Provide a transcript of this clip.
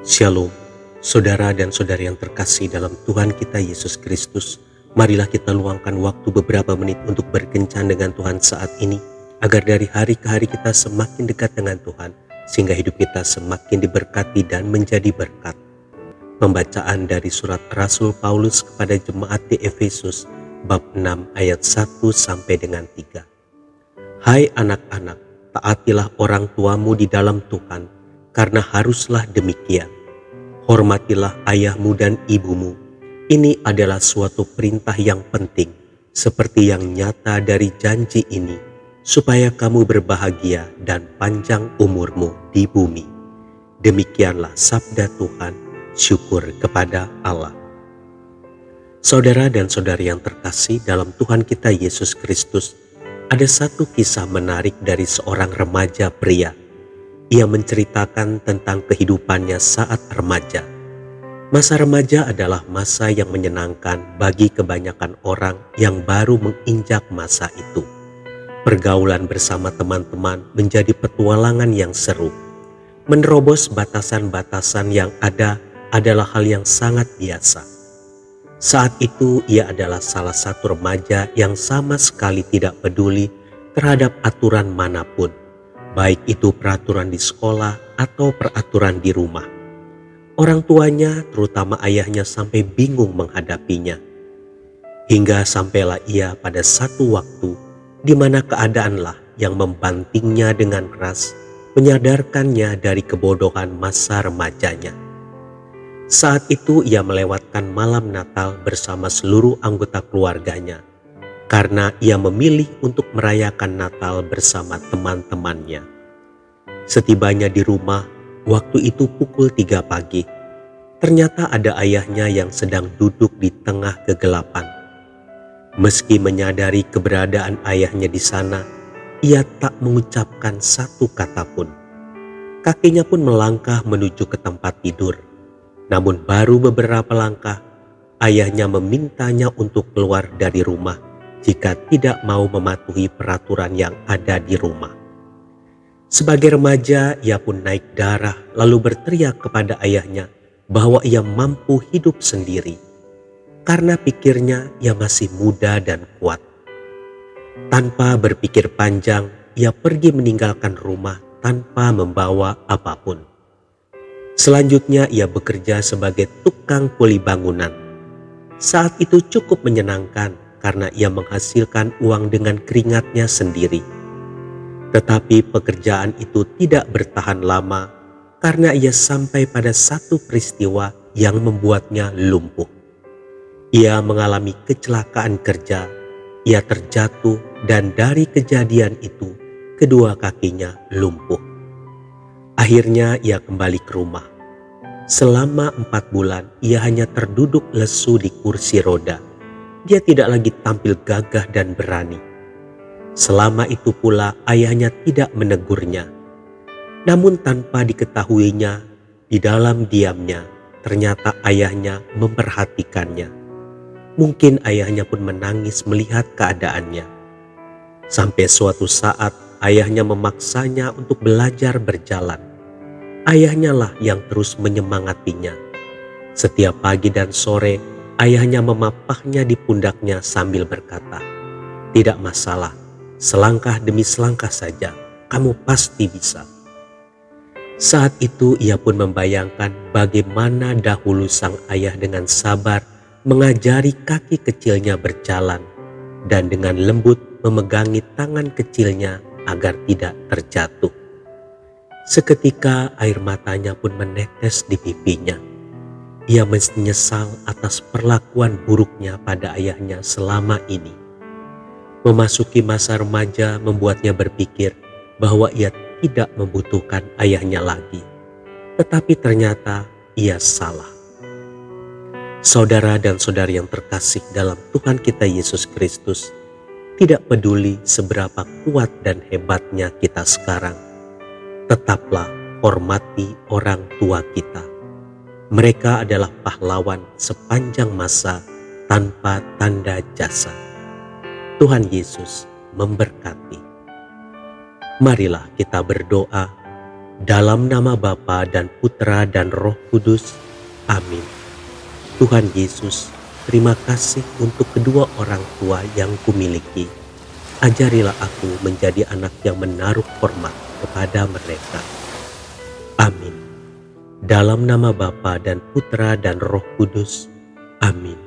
Shalom, saudara dan saudari yang terkasih dalam Tuhan kita Yesus Kristus. Marilah kita luangkan waktu beberapa menit untuk berkencan dengan Tuhan saat ini, agar dari hari ke hari kita semakin dekat dengan Tuhan, sehingga hidup kita semakin diberkati dan menjadi berkat. Pembacaan dari surat Rasul Paulus kepada jemaat di Efesus, bab 6 ayat 1 sampai dengan 3. Hai anak-anak, taatilah orang tuamu di dalam Tuhan, karena haruslah demikian. Hormatilah ayahmu dan ibumu. Ini adalah suatu perintah yang penting, seperti yang nyata dari janji ini, supaya kamu berbahagia dan panjang umurmu di bumi. Demikianlah sabda Tuhan, syukur kepada Allah. Saudara dan saudari yang terkasih dalam Tuhan kita Yesus Kristus, ada satu kisah menarik dari seorang remaja pria. Ia menceritakan tentang kehidupannya saat remaja. Masa remaja adalah masa yang menyenangkan bagi kebanyakan orang yang baru menginjak masa itu. Pergaulan bersama teman-teman menjadi petualangan yang seru. Menerobos batasan-batasan yang ada adalah hal yang sangat biasa. Saat itu ia adalah salah satu remaja yang sama sekali tidak peduli terhadap aturan manapun, baik itu peraturan di sekolah atau peraturan di rumah. Orang tuanya, terutama ayahnya, sampai bingung menghadapinya. Hingga sampailah ia pada satu waktu di mana keadaanlah yang membantingnya dengan keras, menyadarkannya dari kebodohan masa remajanya. Saat itu ia melewatkan malam Natal bersama seluruh anggota keluarganya, karena ia memilih untuk merayakan Natal bersama teman-temannya. Setibanya di rumah, waktu itu pukul 3 pagi, ternyata ada ayahnya yang sedang duduk di tengah kegelapan. Meski menyadari keberadaan ayahnya di sana, ia tak mengucapkan satu kata pun. Kakinya pun melangkah menuju ke tempat tidur. Namun baru beberapa langkah, ayahnya memintanya untuk keluar dari rumah jika tidak mau mematuhi peraturan yang ada di rumah. Sebagai remaja, ia pun naik darah lalu berteriak kepada ayahnya bahwa ia mampu hidup sendiri, karena pikirnya ia masih muda dan kuat. Tanpa berpikir panjang, ia pergi meninggalkan rumah tanpa membawa apapun. Selanjutnya ia bekerja sebagai tukang kuli bangunan. Saat itu cukup menyenangkan, karena ia menghasilkan uang dengan keringatnya sendiri. Tetapi pekerjaan itu tidak bertahan lama karena ia sampai pada satu peristiwa yang membuatnya lumpuh. Ia mengalami kecelakaan kerja, ia terjatuh dan dari kejadian itu kedua kakinya lumpuh. Akhirnya ia kembali ke rumah. Selama 4 bulan ia hanya terduduk lesu di kursi roda. Dia tidak lagi tampil gagah dan berani. Selama itu pula ayahnya tidak menegurnya. Namun tanpa diketahuinya, di dalam diamnya ternyata ayahnya memperhatikannya. Mungkin ayahnya pun menangis melihat keadaannya. Sampai suatu saat ayahnya memaksanya untuk belajar berjalan. Ayahnya lah yang terus menyemangatinya. Setiap pagi dan sore, ayahnya memapahnya di pundaknya sambil berkata, "Tidak masalah, selangkah demi selangkah saja, kamu pasti bisa." Saat itu ia pun membayangkan bagaimana dahulu sang ayah dengan sabar mengajari kaki kecilnya berjalan dan dengan lembut memegangi tangan kecilnya agar tidak terjatuh. Seketika air matanya pun menetes di pipinya. Ia menyesal atas perlakuan buruknya pada ayahnya selama ini. Memasuki masa remaja membuatnya berpikir bahwa ia tidak membutuhkan ayahnya lagi. Tetapi ternyata ia salah. Saudara dan saudari yang terkasih dalam Tuhan kita Yesus Kristus, tidak peduli seberapa kuat dan hebatnya kita sekarang, tetaplah hormati orang tua kita. Mereka adalah pahlawan sepanjang masa tanpa tanda jasa. Tuhan Yesus memberkati. Marilah kita berdoa. Dalam nama Bapa dan Putra dan Roh Kudus. Amin. Tuhan Yesus, terima kasih untuk kedua orang tua yang kumiliki. Ajarilah aku menjadi anak yang menaruh hormat kepada mereka. Amin. Dalam nama Bapa dan Putra dan Roh Kudus. Amin.